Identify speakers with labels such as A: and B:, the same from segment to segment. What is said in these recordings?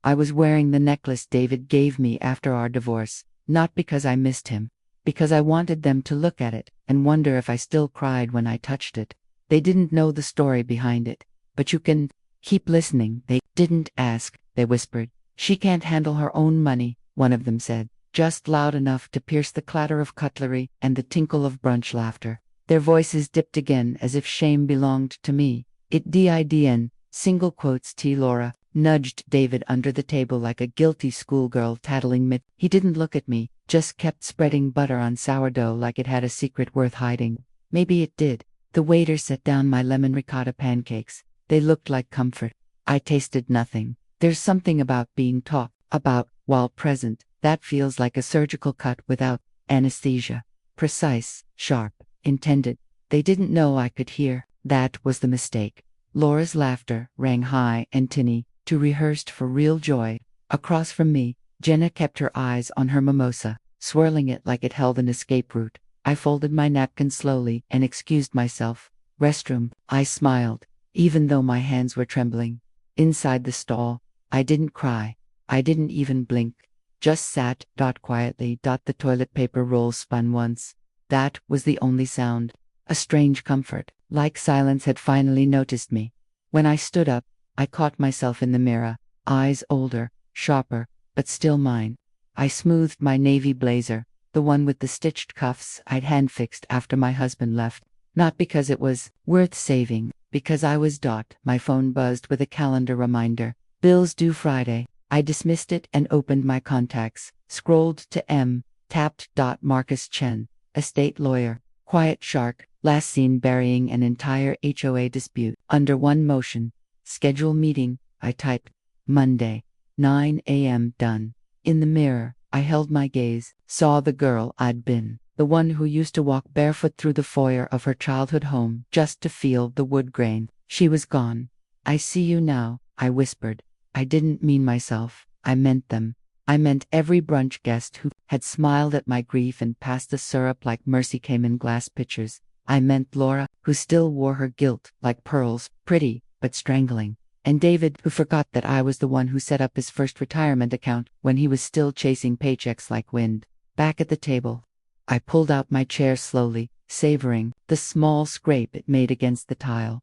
A: I was wearing the necklace David gave me after our divorce, not because I missed him, because I wanted them to look at it and wonder if I still cried when I touched it. They didn't know the story behind it, but you can keep listening. They didn't ask, they whispered. She can't handle her own money, one of them said, just loud enough to pierce the clatter of cutlery and the tinkle of brunch laughter. Their voices dipped again as if shame belonged to me. It didn't, single quotes T. Laura nudged David under the table like a guilty schoolgirl tattling mid. He didn't look at me, just kept spreading butter on sourdough like it had a secret worth hiding. Maybe it did. The waiter set down my lemon ricotta pancakes. They looked like comfort. I tasted nothing. There's something about being talked about while present that feels like a surgical cut without anesthesia. Precise, sharp, intended. They didn't know I could hear. That was the mistake. Laura's laughter rang high and tinny, too rehearsed for real joy. Across from me, Jenna kept her eyes on her mimosa, swirling it like it held an escape route. I folded my napkin slowly and excused myself. Restroom. I smiled, even though my hands were trembling. Inside the stall, I didn't cry. I didn't even blink. Just sat, quietly. The toilet paper roll spun once. That was the only sound. A strange comfort, like silence had finally noticed me. When I stood up, I caught myself in the mirror, eyes older, sharper, but still mine. I smoothed my navy blazer, the one with the stitched cuffs I'd hand-fixed after my husband left. Not because it was worth saving, because I was . My phone buzzed with a calendar reminder. Bills due Friday. I dismissed it and opened my contacts, scrolled to M, tapped. Marcus Chen, estate lawyer, quiet shark, last seen burying an entire HOA dispute under one motion. Schedule meeting, I typed. Monday, 9 a.m. done. In the mirror, I held my gaze, saw the girl I'd been, the one who used to walk barefoot through the foyer of her childhood home just to feel the wood grain. She was gone. I see you now, I whispered. I didn't mean myself, I meant them. I meant every brunch guest who had smiled at my grief and passed the syrup like mercy came in glass pitchers. I meant Laura, who still wore her guilt like pearls, pretty, but strangling. And David, who forgot that I was the one who set up his first retirement account when he was still chasing paychecks like wind. Back at the table, I pulled out my chair slowly, savoring the small scrape it made against the tile.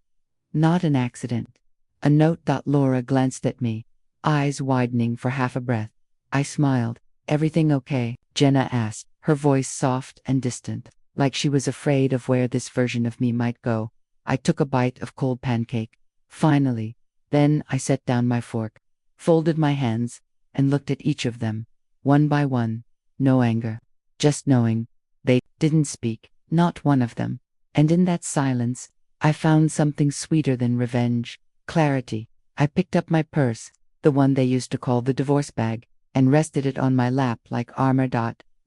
A: Not an accident. A note. Laura glanced at me, eyes widening for half a breath. I smiled. Everything okay? Jenna asked, her voice soft and distant, like she was afraid of where this version of me might go. I took a bite of cold pancake. Finally. Then I set down my fork, folded my hands, and looked at each of them, one by one. No anger, just knowing. They didn't speak, not one of them. And in that silence, I found something sweeter than revenge. Clarity. I picked up my purse, the one they used to call the divorce bag, and rested it on my lap like armor.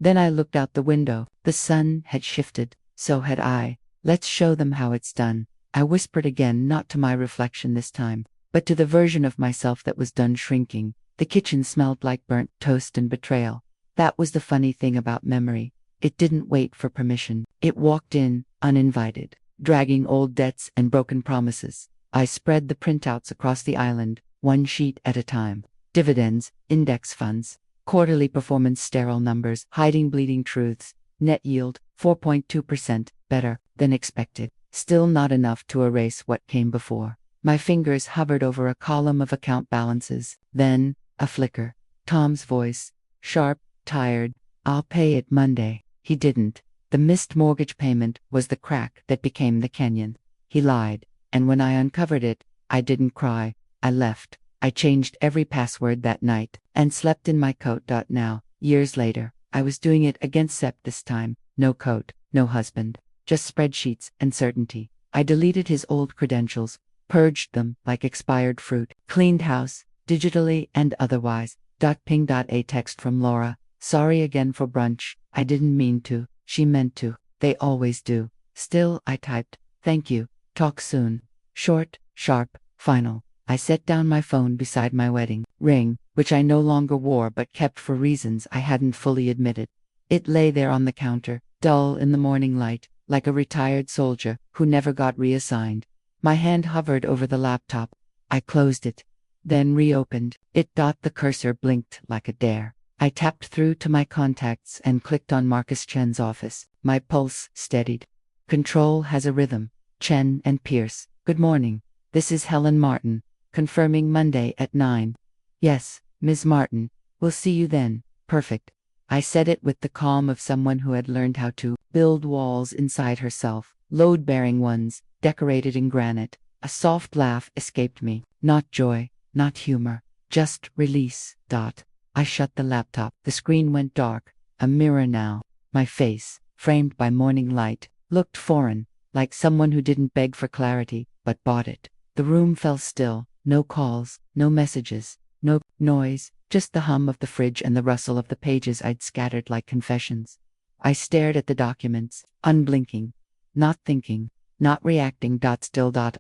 A: Then I looked out the window. The sun had shifted, so had I. Let's show them how it's done. I whispered again, not to my reflection this time, but to the version of myself that was done shrinking. The kitchen smelled like burnt toast and betrayal. That was the funny thing about memory. It didn't wait for permission. It walked in, uninvited, dragging old debts and broken promises. I spread the printouts across the island, one sheet at a time. Dividends, index funds, quarterly performance, sterile numbers, hiding bleeding truths. Net yield, 4.2%, better than expected. Still not enough to erase what came before. My fingers hovered over a column of account balances. Then, a flicker. Tom's voice, sharp, tired. I'll pay it Monday. He didn't. The missed mortgage payment was the crack that became the canyon. He lied. And when I uncovered it, I didn't cry. I left. I changed every password that night and slept in my coat. Now, years later, I was doing it against Sep this time. No coat, no husband, just spreadsheets and certainty. I deleted his old credentials, purged them like expired fruit, cleaned house, digitally and otherwise. Ping. A text from Laura. Sorry again for brunch. I didn't mean to. She meant to. They always do. Still, I typed. Thank you. Talk soon. Short, sharp, final. I set down my phone beside my wedding ring, which I no longer wore but kept for reasons I hadn't fully admitted. It lay there on the counter, dull in the morning light, like a retired soldier who never got reassigned. My hand hovered over the laptop. I closed it. then reopened. The cursor blinked like a dare. I tapped through to my contacts and clicked on Marcus Chen's office. My pulse steadied. Control has a rhythm. Chen and Pierce. Good morning. This is Helen Martin. Confirming Monday at 9. Yes, Ms. Martin. We'll see you then. Perfect. I said it with the calm of someone who had learned how to build walls inside herself, load-bearing ones, decorated in granite. A soft laugh escaped me. Not joy, not humor, just release. I shut the laptop. The screen went dark. A mirror now. My face, framed by morning light, looked foreign, like someone who didn't beg for clarity, but bought it. The room fell still. No calls, no messages, no noise, just the hum of the fridge and the rustle of the pages I'd scattered like confessions. I stared at the documents, unblinking, not thinking, not reacting.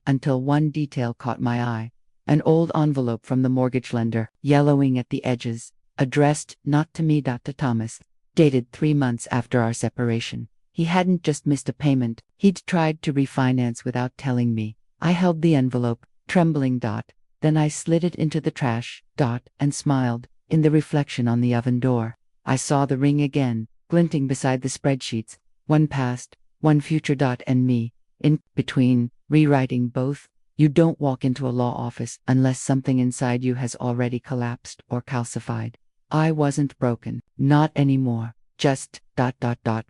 A: Until one detail caught my eye. An old envelope from the mortgage lender, yellowing at the edges, addressed not to me. To Thomas, dated 3 months after our separation. He hadn't just missed a payment, he'd tried to refinance without telling me. I held the envelope, trembling. Then I slid it into the trash. And smiled. In the reflection on the oven door, I saw the ring again, glinting beside the spreadsheets. One past, one future. And me, in between, rewriting both. You don't walk into a law office unless something inside you has already collapsed or calcified. I wasn't broken. Not anymore. Just ...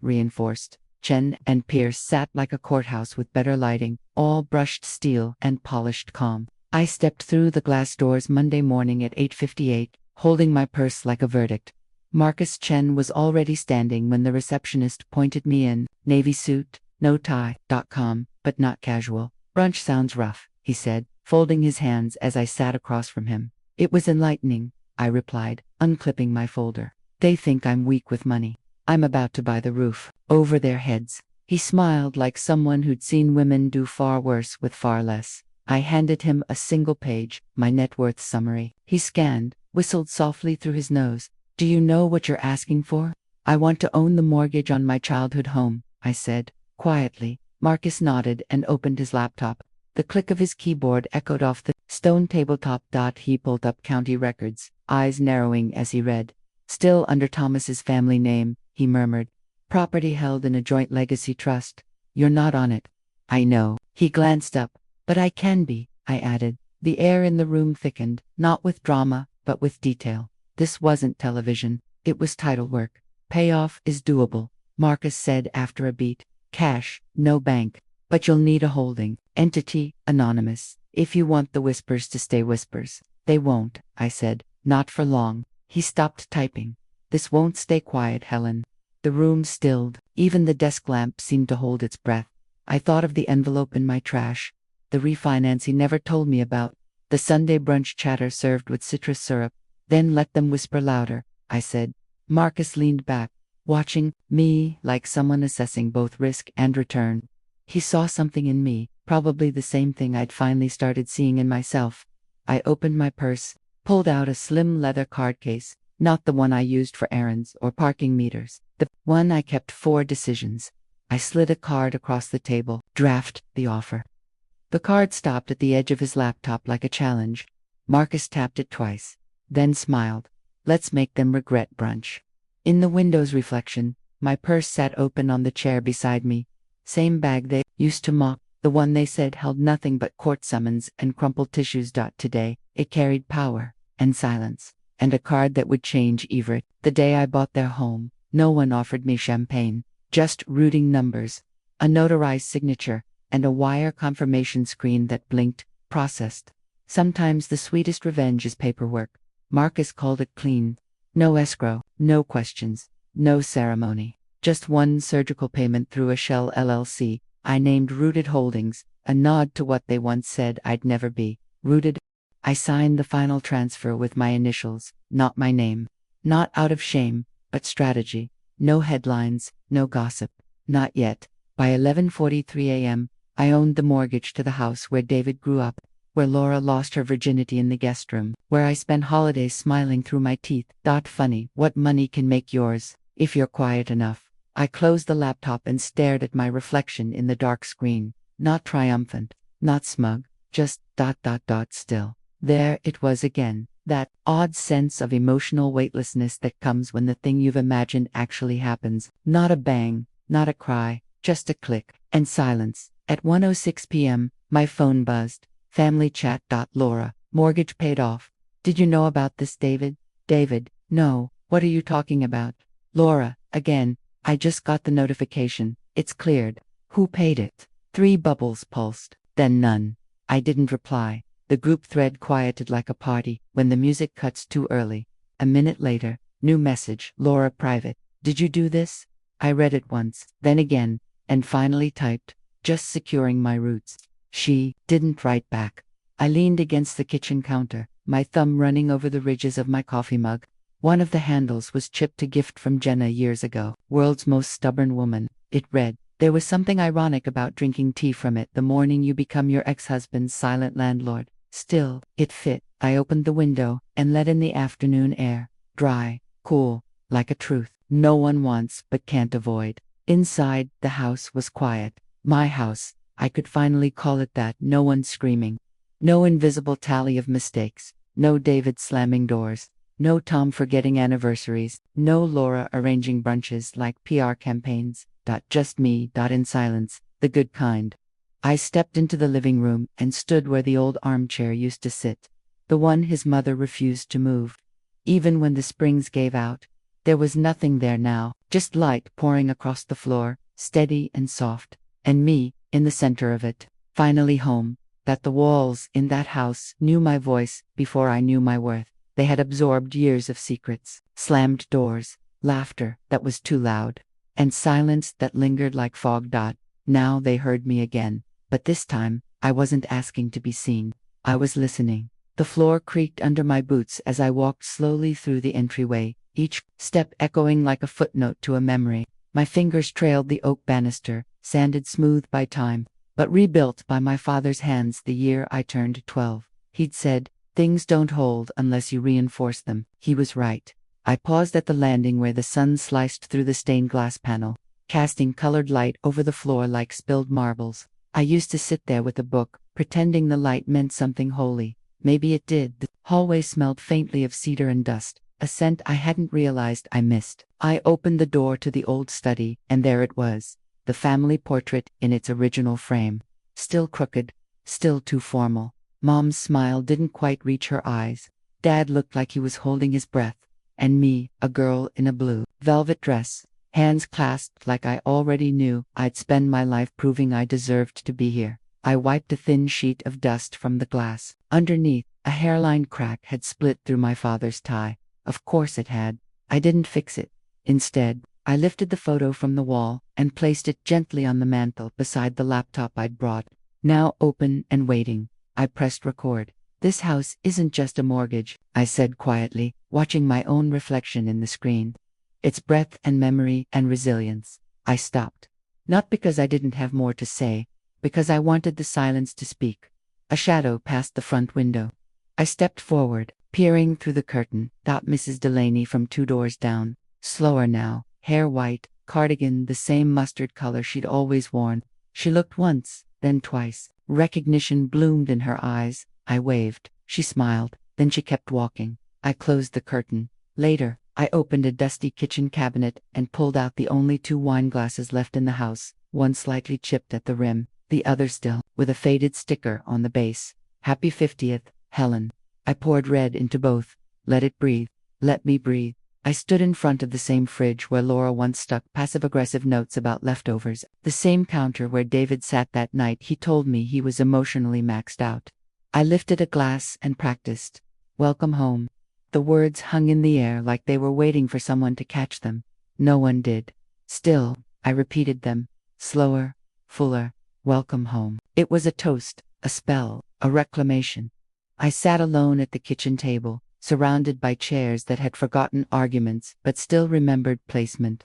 A: reinforced. Chen and Pierce sat like a courthouse with better lighting, all brushed steel and polished calm. I stepped through the glass doors Monday morning at 8:58, holding my purse like a verdict. Marcus Chen was already standing when the receptionist pointed me in. Navy suit, no tie. Calm, but not casual. Brunch sounds rough, he said, folding his hands as I sat across from him. It was enlightening, I replied, unclipping my folder. They think I'm weak with money. I'm about to buy the roof over their heads. He smiled like someone who'd seen women do far worse with far less. I handed him a single page, my net worth summary. He scanned, whistled softly through his nose. Do you know what you're asking for? I want to own the mortgage on my childhood home, I said, quietly. Marcus nodded and opened his laptop. The click of his keyboard echoed off the stone tabletop. He pulled up county records, eyes narrowing as he read. Still under Thomas's family name, he murmured. Property held in a joint legacy trust. You're not on it. I know. He glanced up. But I can be, I added. The air in the room thickened, not with drama, but with detail. This wasn't television. It was title work. Payoff is doable, Marcus said after a beat. Cash, no bank. But you'll need a holding. Entity, anonymous. If you want the whispers to stay whispers. They won't, I said. Not for long. He stopped typing. This won't stay quiet, Helen. The room stilled. Even the desk lamp seemed to hold its breath. I thought of the envelope in my trash. The refinance he never told me about. The Sunday brunch chatter served with citrus syrup. Then let them whisper louder, I said. Marcus leaned back, watching me like someone assessing both risk and return. He saw something in me, probably the same thing I'd finally started seeing in myself. I opened my purse, pulled out a slim leather card case, not the one I used for errands or parking meters, the one I kept for decisions. I slid a card across the table. Draft the offer. The card stopped at the edge of his laptop like a challenge. Marcus tapped it twice, then smiled. Let's make them regret brunch. In the window's reflection, my purse sat open on the chair beside me. Same bag they used to mock, the one they said held nothing but court summons and crumpled tissues. Today, it carried power and silence, and a card that would change Everett. The day I bought their home, no one offered me champagne, just rooting numbers, a notarized signature, and a wire confirmation screen that blinked, processed. Sometimes the sweetest revenge is paperwork. Marcus called it clean. No escrow, no questions, no ceremony. Just one surgical payment through a shell LLC, I named Rooted Holdings, a nod to what they once said I'd never be. Rooted. I signed the final transfer with my initials, not my name. Not out of shame, but strategy. No headlines, no gossip. Not yet. By 11:43 a.m., I owned the mortgage to the house where David grew up, where Laura lost her virginity in the guest room, where I spent holidays smiling through my teeth. Funny what money can make yours, if you're quiet enough. I closed the laptop and stared at my reflection in the dark screen. Not triumphant, not smug, just ... still. There it was again, that odd sense of emotional weightlessness that comes when the thing you've imagined actually happens. Not a bang, not a cry, just a click, and silence. At 1:06 p.m., my phone buzzed. Family chat. Laura, mortgage paid off. Did you know about this, David? David, no, what are you talking about? Laura, again, I just got the notification. It's cleared. Who paid it? 3 bubbles pulsed, then none. I didn't reply. The group thread quieted like a party when the music cuts too early. A minute later, new message, Laura private. Did you do this? I read it once, then again, and finally typed, just securing my roots. She didn't write back. I leaned against the kitchen counter, my thumb running over the ridges of my coffee mug. One of the handles was chipped, a gift from Jenna years ago. World's most stubborn woman. It read, there was something ironic about drinking tea from it the morning you become your ex-husband's silent landlord. Still, it fit. I opened the window and let in the afternoon air. Dry, cool, like a truth no one wants but can't avoid. Inside, the house was quiet. My house. I could finally call it that. No one screaming. No invisible tally of mistakes. No David slamming doors. No Tom forgetting anniversaries. No Laura arranging brunches like PR campaigns. Just me. In silence. The good kind. I stepped into the living room and stood where the old armchair used to sit. The one his mother refused to move. Even when the springs gave out. There was nothing there now. Just light pouring across the floor. Steady and soft. And me, in the center of it. Finally home. That the walls in that house knew my voice before I knew my worth. They had absorbed years of secrets, slammed doors, laughter that was too loud, and silence that lingered like fog. Now they heard me again, but this time, I wasn't asking to be seen. I was listening. The floor creaked under my boots as I walked slowly through the entryway, each step echoing like a footnote to a memory. My fingers trailed the oak banister, sanded smooth by time, but rebuilt by my father's hands the year I turned 12. He'd said, things don't hold unless you reinforce them. He was right. I paused at the landing where the sun sliced through the stained glass panel, casting colored light over the floor like spilled marbles. I used to sit there with a book, pretending the light meant something holy. Maybe it did. The hallway smelled faintly of cedar and dust, a scent I hadn't realized I missed. I opened the door to the old study, and there it was. The family portrait in its original frame. Still crooked, still too formal. Mom's smile didn't quite reach her eyes. Dad looked like he was holding his breath. And me, a girl in a blue velvet dress, hands clasped like I already knew I'd spend my life proving I deserved to be here. I wiped a thin sheet of dust from the glass. Underneath, a hairline crack had split through my father's tie. Of course it had. I didn't fix it. Instead, I lifted the photo from the wall and placed it gently on the mantel beside the laptop I'd brought. Now open and waiting. I pressed record. This house isn't just a mortgage, I said quietly, watching my own reflection in the screen. It's breath and memory and resilience. I stopped. Not because I didn't have more to say, because I wanted the silence to speak. A shadow passed the front window. I stepped forward, peering through the curtain. Mrs. Delaney from 2 doors down. Slower now, hair white, cardigan the same mustard color she'd always worn. She looked once, then twice. Recognition bloomed in her eyes. I waved. She smiled. Then she kept walking. I closed the curtain. Later, I opened a dusty kitchen cabinet and pulled out the only 2 wine glasses left in the house, one slightly chipped at the rim, the other still, with a faded sticker on the base. Happy 50th, Helen. I poured red into both. Let it breathe. Let me breathe. I stood in front of the same fridge where Laura once stuck passive-aggressive notes about leftovers, the same counter where David sat that night he told me he was emotionally maxed out. I lifted a glass and practiced. Welcome home. The words hung in the air like they were waiting for someone to catch them. No one did. Still, I repeated them. Slower, fuller. Welcome home. It was a toast, a spell, a reclamation. I sat alone at the kitchen table, surrounded by chairs that had forgotten arguments but still remembered placement.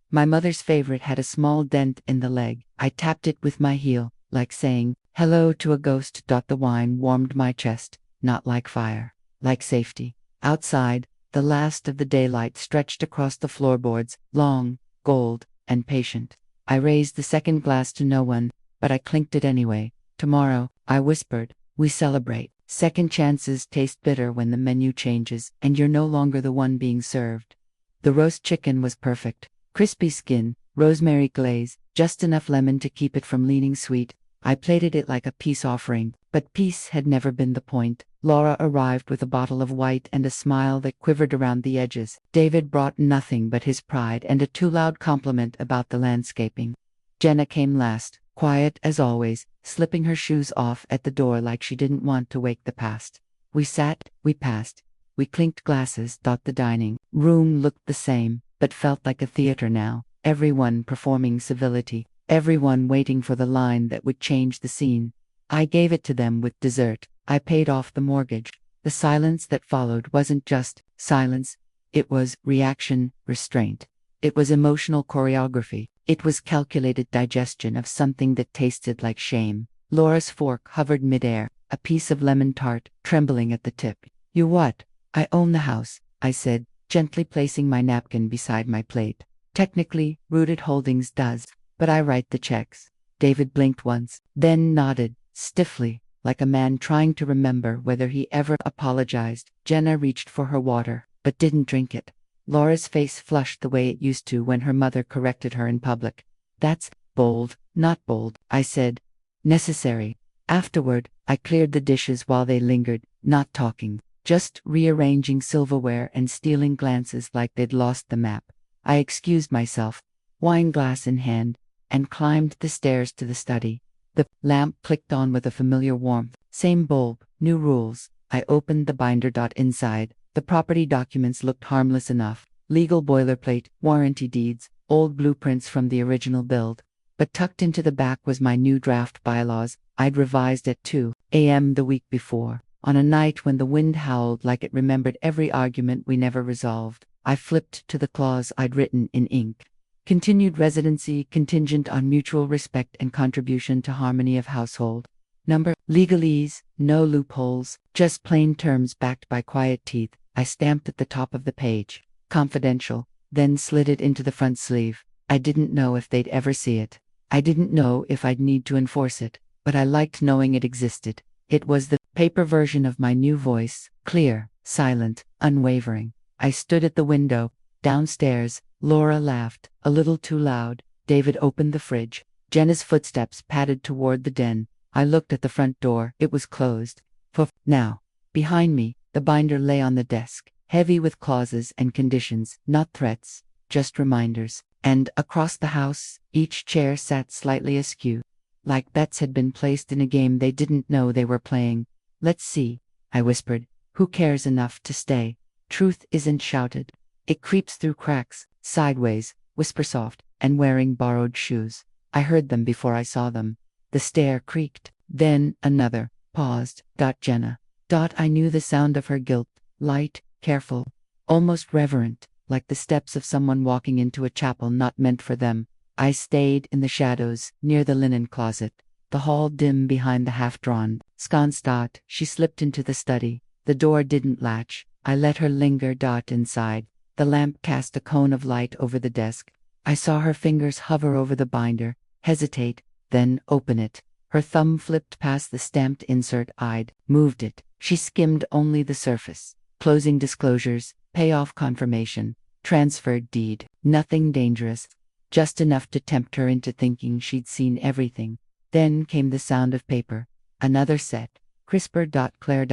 A: My mother's favorite had a small dent in the leg. I tapped it with my heel, like saying, hello to a ghost. The wine warmed my chest, not like fire, like safety. Outside, the last of the daylight stretched across the floorboards, long, gold, and patient. I raised the second glass to no one, but I clinked it anyway. Tomorrow, I whispered, we celebrate. Second chances taste bitter when the menu changes and you're no longer the one being served. The roast chicken was perfect. Crispy skin, rosemary glaze, just enough lemon to keep it from leaning sweet. I plated it like a peace offering, but peace had never been the point. Laura arrived with a bottle of white and a smile that quivered around the edges. David brought nothing but his pride and a too loud compliment about the landscaping. Jenna came last, quiet as always, slipping her shoes off at the door like she didn't want to wake the past. We sat, we passed, we clinked glasses. The dining room looked the same, but felt like a theater now. Everyone performing civility, everyone waiting for the line that would change the scene. I gave it to them with dessert. I paid off the mortgage. The silence that followed wasn't just silence, it was reaction, restraint. It was emotional choreography. It was calculated digestion of something that tasted like shame. Laura's fork hovered midair, a piece of lemon tart, trembling at the tip. You what? I own the house, I said, gently placing my napkin beside my plate. Technically, Rooted Holdings does, but I write the checks. David blinked once, then nodded, stiffly, like a man trying to remember whether he ever apologized. Jenna reached for her water, but didn't drink it. Laura's face flushed the way it used to when her mother corrected her in public. That's bold, not bold, I said. Necessary. Afterward, I cleared the dishes while they lingered, not talking, just rearranging silverware and stealing glances like they'd lost the map. I excused myself, wine glass in hand, and climbed the stairs to the study. The lamp clicked on with a familiar warmth. Same bulb, new rules. I opened the binder. Inside, the property documents looked harmless enough. Legal boilerplate, warranty deeds, old blueprints from the original build. But tucked into the back was my new draft bylaws I'd revised at 2 a.m. the week before. On a night when the wind howled like it remembered every argument we never resolved, I flipped to the clause I'd written in ink. Continued residency contingent on mutual respect and contribution to harmony of household. Number, legalese, no loopholes, just plain terms backed by quiet teeth. I stamped at the top of the page. Confidential, then slid it into the front sleeve. I didn't know if they'd ever see it. I didn't know if I'd need to enforce it, but I liked knowing it existed. It was the paper version of my new voice, clear, silent, unwavering. I stood at the window. Downstairs, Laura laughed, a little too loud. David opened the fridge. Jenna's footsteps padded toward the den. I looked at the front door. It was closed. For now. Behind me, the binder lay on the desk, heavy with clauses and conditions, not threats, just reminders. And across the house, each chair sat slightly askew, like bets had been placed in a game they didn't know they were playing. Let's see, I whispered. Who cares enough to stay? Truth isn't shouted. It creeps through cracks, sideways, whisper soft, and wearing borrowed shoes. I heard them before I saw them. The stair creaked. Then another. Paused. Jenna. I knew the sound of her guilt. Light, careful, almost reverent, like the steps of someone walking into a chapel not meant for them. I stayed in the shadows, near the linen closet. The hall dim behind the half-drawn sconce. She slipped into the study. The door didn't latch. I let her linger. Inside. The lamp cast a cone of light over the desk. I saw her fingers hover over the binder, hesitate, then open it. Her thumb flipped past the stamped insert. I'd moved it. She skimmed only the surface. Closing disclosures, payoff confirmation, transferred deed. Nothing dangerous. Just enough to tempt her into thinking she'd seen everything. Then came the sound of paper. Another set. Crisper. Claire.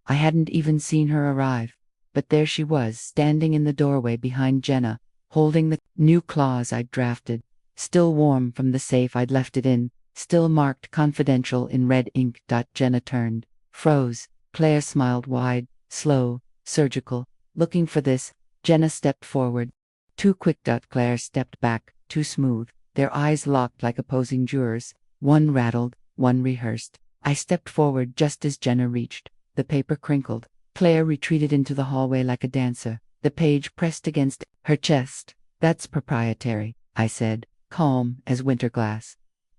A: I hadn't even seen her arrive. But there she was, standing in the doorway behind Jenna, holding the new clause I'd drafted, still warm from the safe I'd left it in, still marked confidential in red ink. Jenna turned, froze. Claire smiled wide, slow, surgical. Looking for this, Jenna stepped forward. Too quick. Claire stepped back, too smooth. Their eyes locked like opposing jurors. One rattled, one rehearsed. I stepped forward just as Jenna reached. The paper crinkled. Claire retreated into the hallway like a dancer, the page pressed against her chest. That's proprietary, I said, calm as winter glass.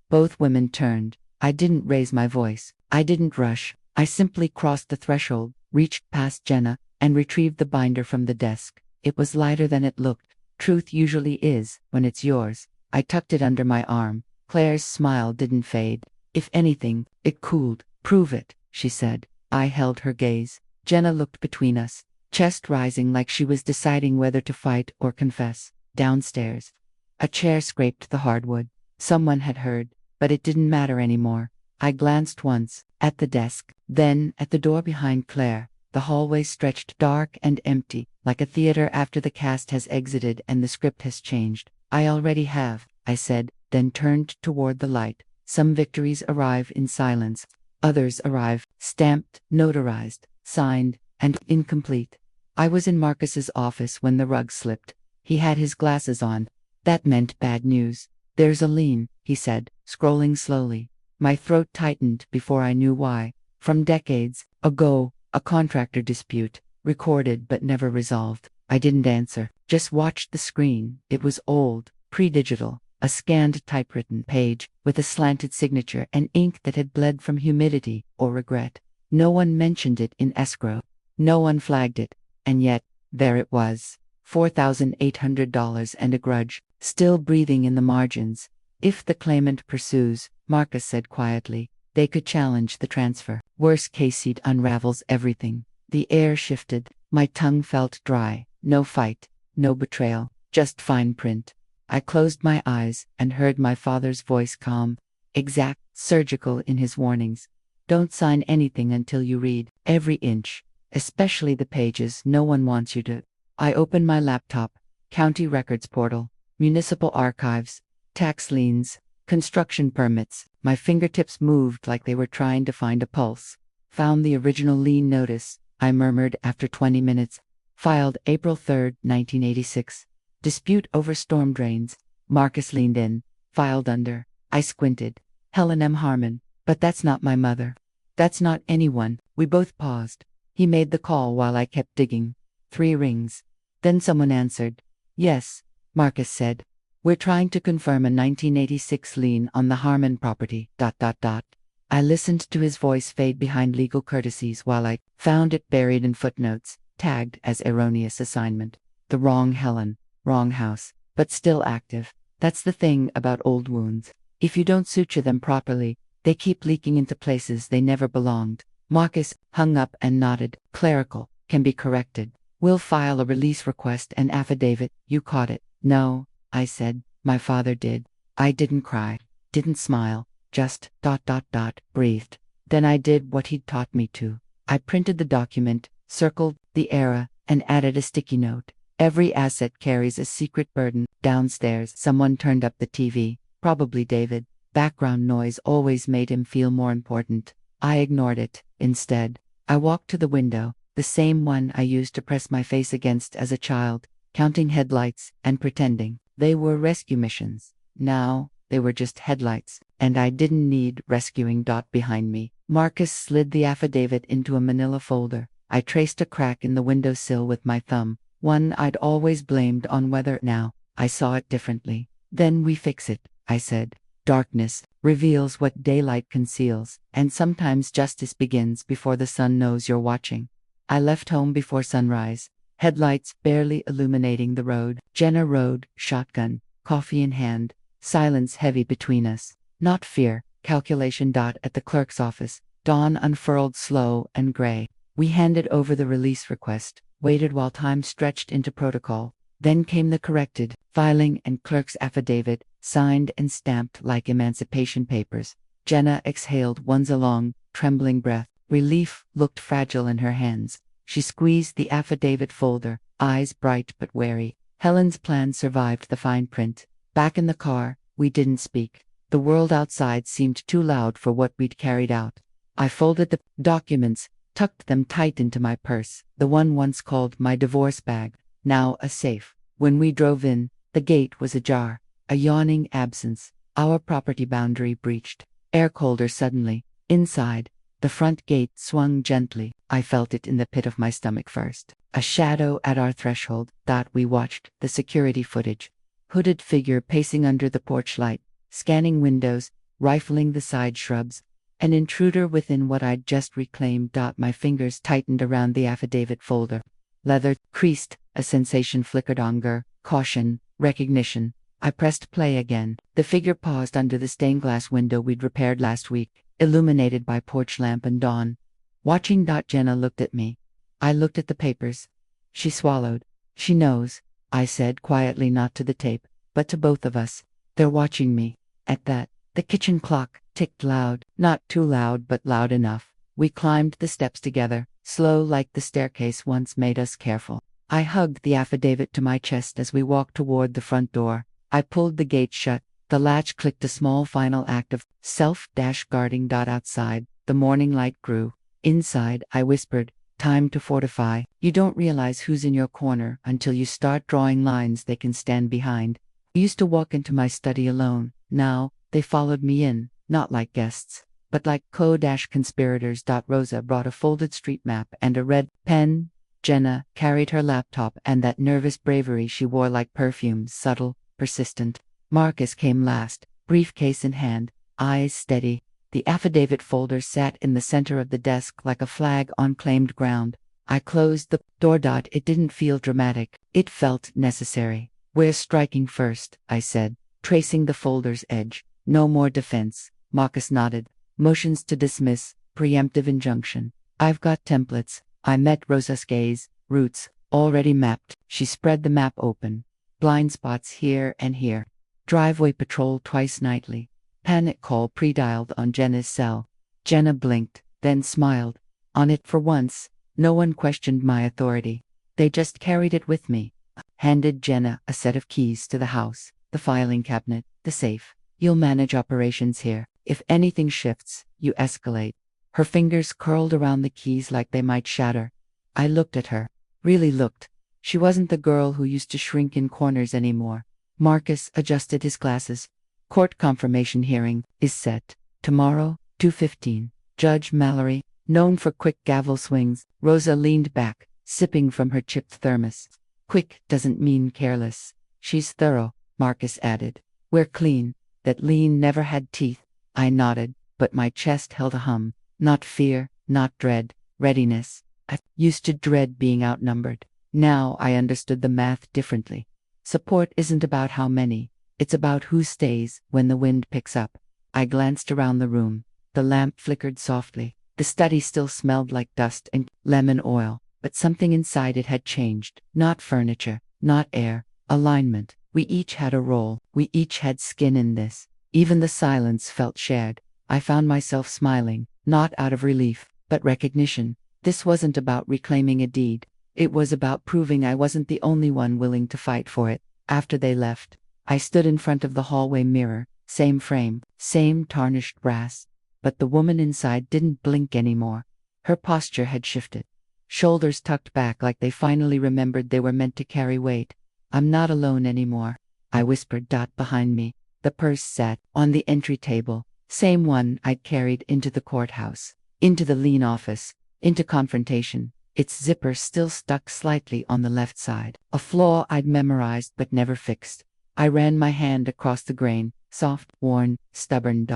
A: Both women turned. I didn't raise my voice. I didn't rush. I simply crossed the threshold, reached past Jenna, and retrieved the binder from the desk. It was lighter than it looked. Truth usually is, when it's yours. I tucked it under my arm. Claire's smile didn't fade. If anything, it cooled. Prove it, she said. I held her gaze. Jenna looked between us, chest rising like she was deciding whether to fight or confess. Downstairs, a chair scraped the hardwood. Someone had heard, but it didn't matter anymore. I glanced once, at the desk, then at the door behind Claire. The hallway stretched dark and empty, like a theater after the cast has exited and the script has changed. I already have, I said, then turned toward the light. Some victories arrive in silence. Others arrive, stamped, notarized, signed, and incomplete. I was in Marcus's office when the rug slipped. He had his glasses on. That meant bad news. There's a lien, he said, scrolling slowly. My throat tightened before I knew why. From decades ago, a contractor dispute, recorded but never resolved. I didn't answer, just watched the screen. It was old, pre-digital, a scanned typewritten page with a slanted signature and ink that had bled from humidity or regret. No one mentioned it in escrow. No one flagged it. And yet, there it was. $4,800 and a grudge, still breathing in the margins. If the claimant pursues, Marcus said quietly, they could challenge the transfer. Worst case, it unravels everything. The air shifted. My tongue felt dry. No fight, no betrayal, just fine print. I closed my eyes and heard my father's voice, calm, exact, surgical in his warnings. Don't sign anything until you read every inch, especially the pages no one wants you to. I opened my laptop, county records portal, municipal archives, tax liens, construction permits. My fingertips moved like they were trying to find a pulse. Found the original lien notice, I murmured after 20 minutes. Filed April 3, 1986. Dispute over storm drains. Marcus leaned in. Filed under. I squinted. Helen M. Harmon. But that's not my mother. That's not anyone. We both paused. He made the call while I kept digging. 3 rings. Then someone answered. Yes, Marcus said. We're trying to confirm a 1986 lien on the Harmon property. I listened to his voice fade behind legal courtesies while I found it buried in footnotes, tagged as erroneous assignment. The wrong Helen, wrong house, but still active. That's the thing about old wounds. If you don't suture them properly, they keep leaking into places they never belonged. Marcus hung up and nodded. Clerical, can be corrected. We'll file a release request and affidavit. You caught it. No, I said. My father did. I didn't cry, didn't smile, just ... breathed. Then I did what he'd taught me to. I printed the document, circled the era, and added a sticky note. Every asset carries a secret burden. Downstairs, someone turned up the TV, probably David. Background noise always made him feel more important. I ignored it. Instead, I walked to the window, the same one I used to press my face against as a child, counting headlights and pretending they were rescue missions. Now, they were just headlights, and I didn't need rescuing. Behind me, Marcus slid the affidavit into a manila folder. I traced a crack in the windowsill with my thumb, one I'd always blamed on weather. Now, I saw it differently. Then we fix it, I said. Darkness reveals what daylight conceals, and sometimes justice begins before the sun knows you're watching. I left home before sunrise, headlights barely illuminating the road. Jenna rode, shotgun, coffee in hand, silence heavy between us. Not fear, calculation. At the clerk's office, dawn unfurled slow and gray. We handed over the release request, waited while time stretched into protocol. Then came the corrected filing and clerk's affidavit, signed and stamped like emancipation papers. Jenna exhaled once a long, trembling breath. Relief looked fragile in her hands. She squeezed the affidavit folder, eyes bright but wary. Helen's plan survived the fine print. Back in the car, we didn't speak. The world outside seemed too loud for what we'd carried out. I folded the documents, tucked them tight into my purse, the one once called my divorce bag, now a safe. When we drove in, the gate was ajar, a yawning absence. Our property boundary breached. Air colder suddenly. Inside, the front gate swung gently. I felt it in the pit of my stomach first. A shadow at our threshold. We watched the security footage. Hooded figure pacing under the porch light, scanning windows, rifling the side shrubs. An intruder within what I'd just reclaimed. My fingers tightened around the affidavit folder. Leather creased, a sensation flickered. Anger, caution, recognition. I pressed play again. The figure paused under the stained glass window we'd repaired last week, illuminated by porch lamp and dawn. Watching. Jenna looked at me. I looked at the papers. She swallowed. She knows, I said quietly, not to the tape, but to both of us. They're watching me. At that, the kitchen clock ticked loud, not too loud but loud enough. We climbed the steps together, slow like the staircase once made us careful. I hugged the affidavit to my chest as we walked toward the front door. I pulled the gate shut. The latch clicked, a small final act of self-guarding. Outside, the morning light grew. Inside, I whispered, time to fortify. You don't realize who's in your corner until you start drawing lines they can stand behind. I used to walk into my study alone. Now, they followed me in, not like guests, but like co-conspirators. Rosa brought a folded street map and a red pen. Jenna carried her laptop and that nervous bravery she wore like perfume, subtle, persistent. Marcus came last, briefcase in hand, eyes steady. The affidavit folder sat in the center of the desk like a flag on claimed ground. I closed the door. It didn't feel dramatic. It felt necessary. We're striking first, I said, tracing the folder's edge. No more defense. Marcus nodded. Motions to dismiss, preemptive injunction. I've got templates. I met Rosa's gaze, roots, already mapped. She spread the map open. Blind spots here and here. Driveway patrol twice nightly. Panic call pre-dialed on Jenna's cell. Jenna blinked, then smiled. On it for once, no one questioned my authority. They just carried it with me. Handed Jenna a set of keys to the house, the filing cabinet, the safe. You'll manage operations here. If anything shifts, you escalate. Her fingers curled around the keys like they might shatter. I looked at her. Really looked. She wasn't the girl who used to shrink in corners anymore. Marcus adjusted his glasses. Court confirmation hearing is set. Tomorrow, 2:15. Judge Mallory, known for quick gavel swings. Rosa leaned back, sipping from her chipped thermos. Quick doesn't mean careless. She's thorough, Marcus added. We're clean. That lean never had teeth. I nodded, but my chest held a hum. Not fear, not dread, readiness. I used to dread being outnumbered. Now I understood the math differently. Support isn't about how many. It's about who stays when the wind picks up. I glanced around the room. The lamp flickered softly. The study still smelled like dust and lemon oil, but something inside it had changed. Not furniture, not air, alignment. We each had a role. We each had skin in this. Even the silence felt shared. I found myself smiling, not out of relief, but recognition. This wasn't about reclaiming a deed. It was about proving I wasn't the only one willing to fight for it. After they left, I stood in front of the hallway mirror, same frame, same tarnished brass. But the woman inside didn't blink anymore. Her posture had shifted. Shoulders tucked back like they finally remembered they were meant to carry weight. I'm not alone anymore, I whispered. Behind me, the purse sat on the entry table, same one I'd carried into the courthouse, into the lean office, into confrontation. Its zipper still stuck slightly on the left side, a flaw I'd memorized but never fixed. I ran my hand across the grain, soft, worn, stubborn.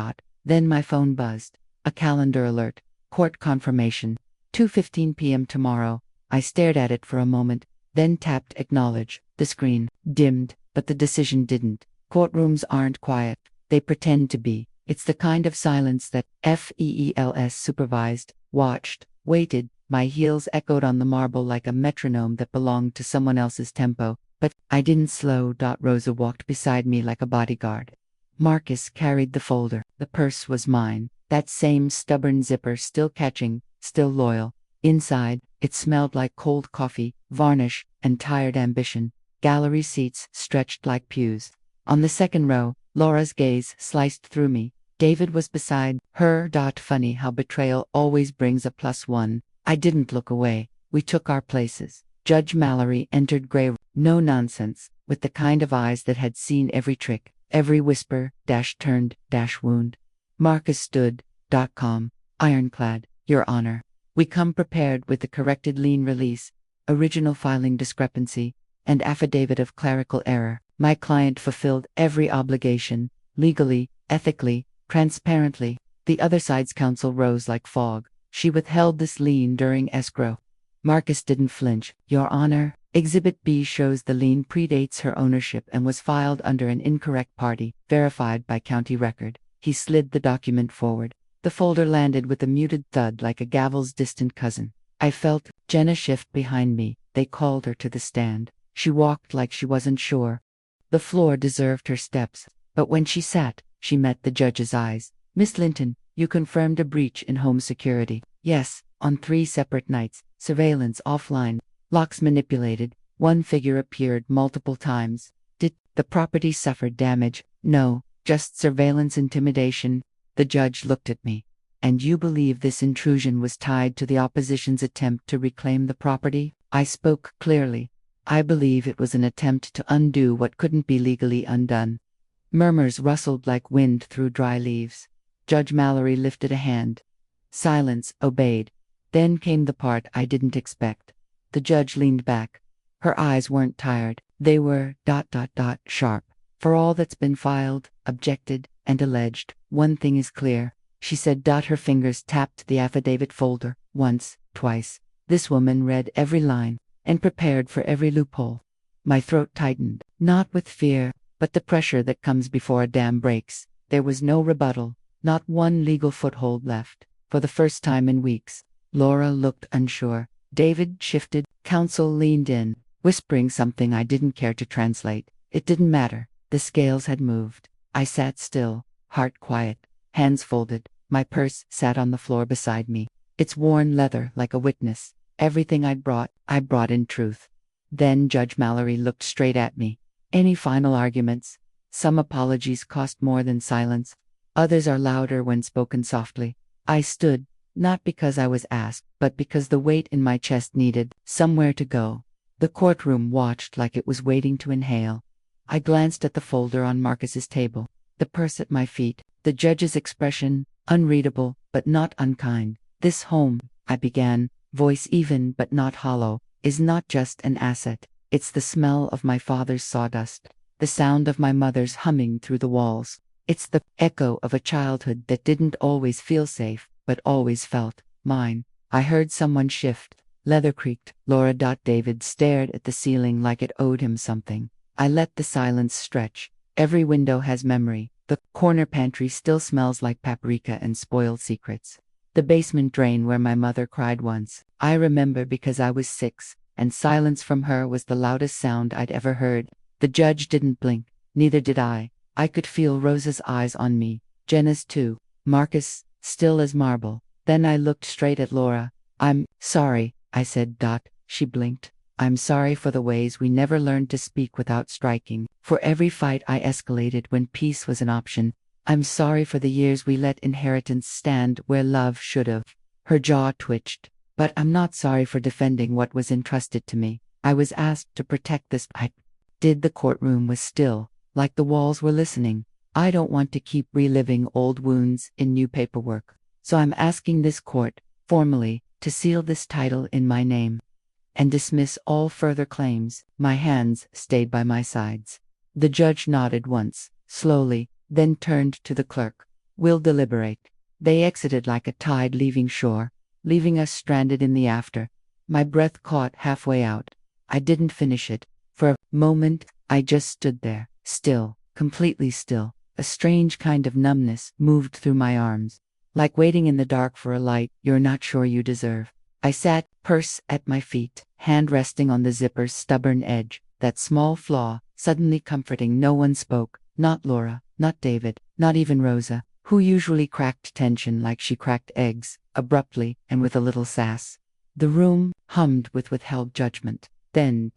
A: Then my phone buzzed. A calendar alert. Court confirmation. 2:15 p.m. tomorrow. I stared at it for a moment, then tapped acknowledge. The screen dimmed, but the decision didn't. Courtrooms aren't quiet. They pretend to be. It's the kind of silence that FEELS supervised, watched, waited. My heels echoed on the marble like a metronome that belonged to someone else's tempo. But I didn't slow. Rosa walked beside me like a bodyguard. Marcus carried the folder. The purse was mine. That same stubborn zipper still catching, still loyal. Inside, it smelled like cold coffee, varnish, and tired ambition. Gallery seats stretched like pews. On the second row, Laura's gaze sliced through me. David was beside her. Funny how betrayal always brings a +1. I didn't look away. We took our places. Judge Mallory entered gray, no nonsense, with the kind of eyes that had seen every trick, every whisper, turned, wound. Marcus stood, calm, ironclad. Your Honor. We come prepared with the corrected lien release, original filing discrepancy, and affidavit of clerical error. My client fulfilled every obligation, legally, ethically, transparently. The other side's counsel rose like fog. She withheld this lien during escrow. Marcus didn't flinch. Your Honor, Exhibit B shows the lien predates her ownership and was filed under an incorrect party, verified by county record. He slid the document forward. The folder landed with a muted thud like a gavel's distant cousin. I felt Jenna shift behind me. They called her to the stand. She walked like she wasn't sure. The floor deserved her steps, but when she sat, she met the judge's eyes. Miss Linton, you confirmed a breach in home security. Yes, on 3 separate nights. Surveillance offline. Locks manipulated. One figure appeared multiple times. Did the property suffer damage? No, just surveillance intimidation. The judge looked at me. And you believe this intrusion was tied to the opposition's attempt to reclaim the property? I spoke clearly. I believe it was an attempt to undo what couldn't be legally undone. Murmurs rustled like wind through dry leaves. Judge Mallory lifted a hand. Silence obeyed. Then came the part I didn't expect. The judge leaned back. Her eyes weren't tired. They were ... sharp. For all that's been filed, objected, and alleged, one thing is clear. She said. Her fingers tapped the affidavit folder, once, twice. This woman read every line, and prepared for every loophole. My throat tightened, not with fear, but the pressure that comes before a dam breaks. There was no rebuttal, not one legal foothold left. For the first time in weeks, Laura looked unsure. David shifted. Counsel leaned in, whispering something I didn't care to translate. It didn't matter. The scales had moved. I sat still, heart quiet, hands folded. My purse sat on the floor beside me. Its worn leather like a witness. Everything I brought in truth. Then Judge Mallory looked straight at me. Any final arguments? Some apologies cost more than silence. Others are louder when spoken softly. I stood, not because I was asked, but because the weight in my chest needed somewhere to go. The courtroom watched like it was waiting to inhale. I glanced at the folder on Marcus's table, the purse at my feet, the judge's expression, unreadable, but not unkind. This home, I began, voice even but not hollow, is not just an asset. It's the smell of my father's sawdust, the sound of my mother's humming through the walls. It's the echo of a childhood that didn't always feel safe, but always felt mine. I heard someone shift. Leather creaked. Laura. David stared at the ceiling like it owed him something. I let the silence stretch. Every window has memory. The corner pantry still smells like paprika and spoiled secrets. The basement drain where my mother cried once. I remember because I was 6, and silence from her was the loudest sound I'd ever heard. The judge didn't blink. Neither did I. I could feel Rosa's eyes on me. Jenna's too. Marcus, still as marble. Then I looked straight at Laura. I'm sorry, I said. She blinked. I'm sorry for the ways we never learned to speak without striking, for every fight I escalated when peace was an option. I'm sorry for the years we let inheritance stand where love should have. Her jaw twitched. But I'm not sorry for defending what was entrusted to me. I was asked to protect this. I did. The courtroom was still, like the walls were listening. I don't want to keep reliving old wounds in new paperwork. So I'm asking this court, formally, to seal this title in my name and dismiss all further claims. My hands stayed by my sides. The judge nodded once, slowly, then turned to the clerk. We'll deliberate. They exited like a tide leaving shore, leaving us stranded in the after. My breath caught halfway out. I didn't finish it. For a moment, I just stood there, still, completely still. A strange kind of numbness moved through my arms, like waiting in the dark for a light you're not sure you deserve. I sat, purse at my feet, hand resting on the zipper's stubborn edge. That small flaw, suddenly comforting. No one spoke. Not Laura, not David, not even Rosa, who usually cracked tension like she cracked eggs, abruptly and with a little sass. The room hummed with withheld judgment. Then ...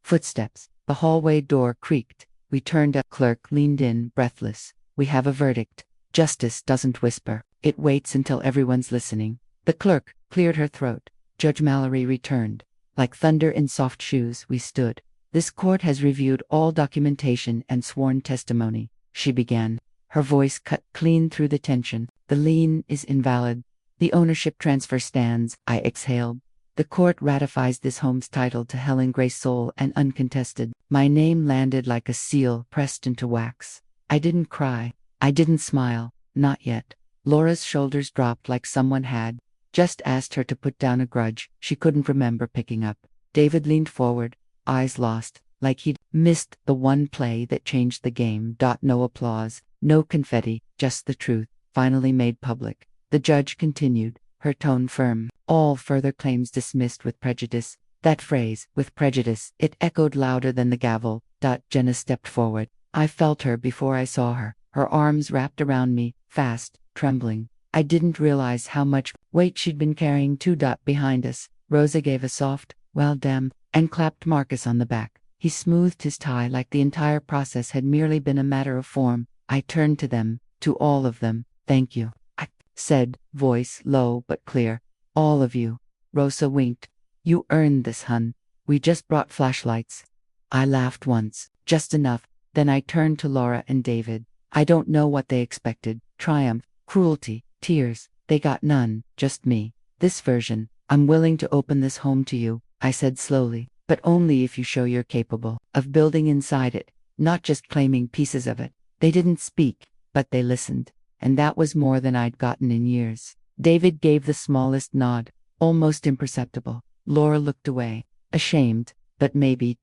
A: footsteps. The hallway door creaked. We turned. A clerk leaned in, breathless. We have a verdict. Justice doesn't whisper. It waits until everyone's listening. The clerk cleared her throat. Judge Mallory returned. Like thunder in soft shoes, we stood. This court has reviewed all documentation and sworn testimony, she began. Her voice cut clean through the tension. The lien is invalid. The ownership transfer stands. I exhaled. The court ratifies this home's title to Helen Gray's soul and uncontested. My name landed like a seal pressed into wax. I didn't cry. I didn't smile. Not yet. Laura's shoulders dropped like someone had just asked her to put down a grudge she couldn't remember picking up. David leaned forward, eyes lost, like he'd missed the one play that changed the game. No applause, no confetti, just the truth. finally made public. The judge continued, her tone firm. All further claims dismissed with prejudice. That phrase, with prejudice, it echoed louder than the gavel. Jenna stepped forward. I felt her before I saw her, her arms wrapped around me, fast, trembling. I didn't realize how much weight she'd been carrying. Behind us, Rosa gave a soft, well damn, and clapped Marcus on the back. He smoothed his tie like the entire process had merely been a matter of form. I turned to them, to all of them. Thank you, I said, voice low but clear. All of you. Rosa winked. You earned this, hun. We just brought flashlights. I laughed once, just enough. Then I turned to Laura and David. I don't know what they expected. Triumph, cruelty, tears. They got none, just me. This version. I'm willing to open this home to you, I said slowly, but only if you show you're capable of building inside it, not just claiming pieces of it. They didn't speak, but they listened, and that was more than I'd gotten in years. David gave the smallest nod, almost imperceptible. Laura looked away, ashamed, but maybe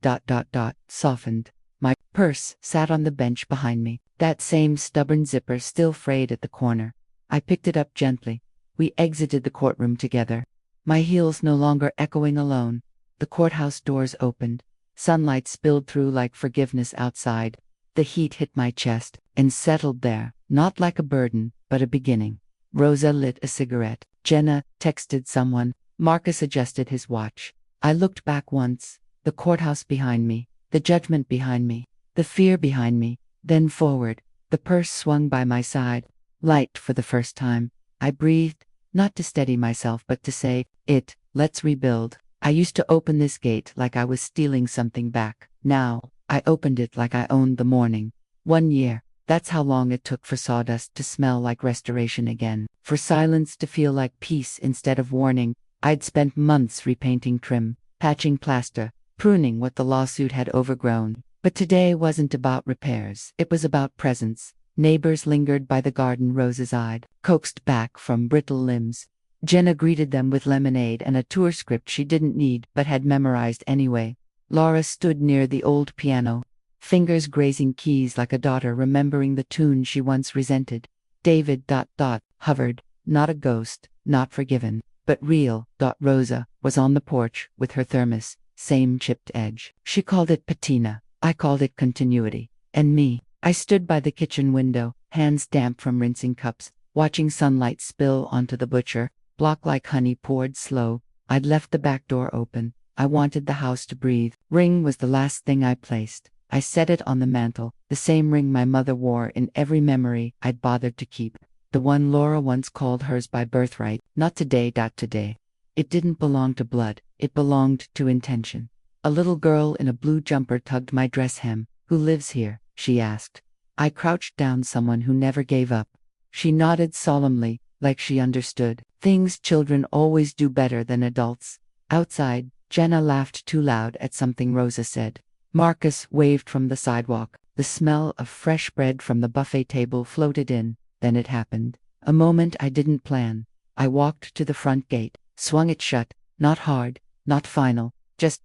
A: softened. My purse sat on the bench behind me, that same stubborn zipper still frayed at the corner. I picked it up gently. We exited the courtroom together, my heels no longer echoing alone. The courthouse doors opened. Sunlight spilled through like forgiveness outside. The heat hit my chest and settled there, not like a burden, but a beginning. Rosa lit a cigarette. Jenna texted someone. Marcus adjusted his watch. I looked back once, the courthouse behind me, the judgment behind me, the fear behind me, then forward. The purse swung by my side, light for the first time. I breathed, not to steady myself but to say, let's rebuild. I used to open this gate like I was stealing something back. Now, I opened it like I owned the morning. 1 year, that's how long it took for sawdust to smell like restoration again, for silence to feel like peace instead of warning. I'd spent months repainting trim, patching plaster, pruning what the lawsuit had overgrown. But today wasn't about repairs, it was about presence. Neighbors lingered by the garden, roses eyed, coaxed back from brittle limbs. Jenna greeted them with lemonade and a tour script she didn't need but had memorized anyway. Laura stood near the old piano, fingers grazing keys like a daughter remembering the tune she once resented. David hovered, not a ghost, not forgiven, but real. Rosa was on the porch with her thermos, same chipped edge. She called it patina, I called it continuity. And me, I stood by the kitchen window, hands damp from rinsing cups, watching sunlight spill onto the butcher, block like honey poured slow. I'd left the back door open. I wanted the house to breathe. Ring was the last thing I placed. I set it on the mantel, the same ring my mother wore in every memory I'd bothered to keep. The one Laura once called hers by birthright, not today. It didn't belong to blood, it belonged to intention. A little girl in a blue jumper tugged my dress hem. Who lives here? She asked. I crouched down. Someone who never gave up. She nodded solemnly, like she understood. Things children always do better than adults. Outside, Jenna laughed too loud at something Rosa said. Marcus waved from the sidewalk. The smell of fresh bread from the buffet table floated in. Then it happened. A moment I didn't plan. I walked to the front gate, swung it shut, not hard, not final, just ...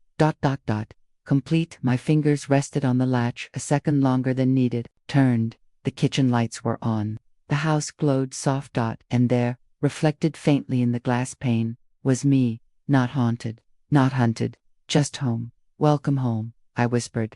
A: Complete. My fingers rested on the latch a second longer than needed, turned. The kitchen lights were on. The house glowed soft. And there, reflected faintly in the glass pane, was me, not haunted, not hunted, just home. Welcome home, I whispered.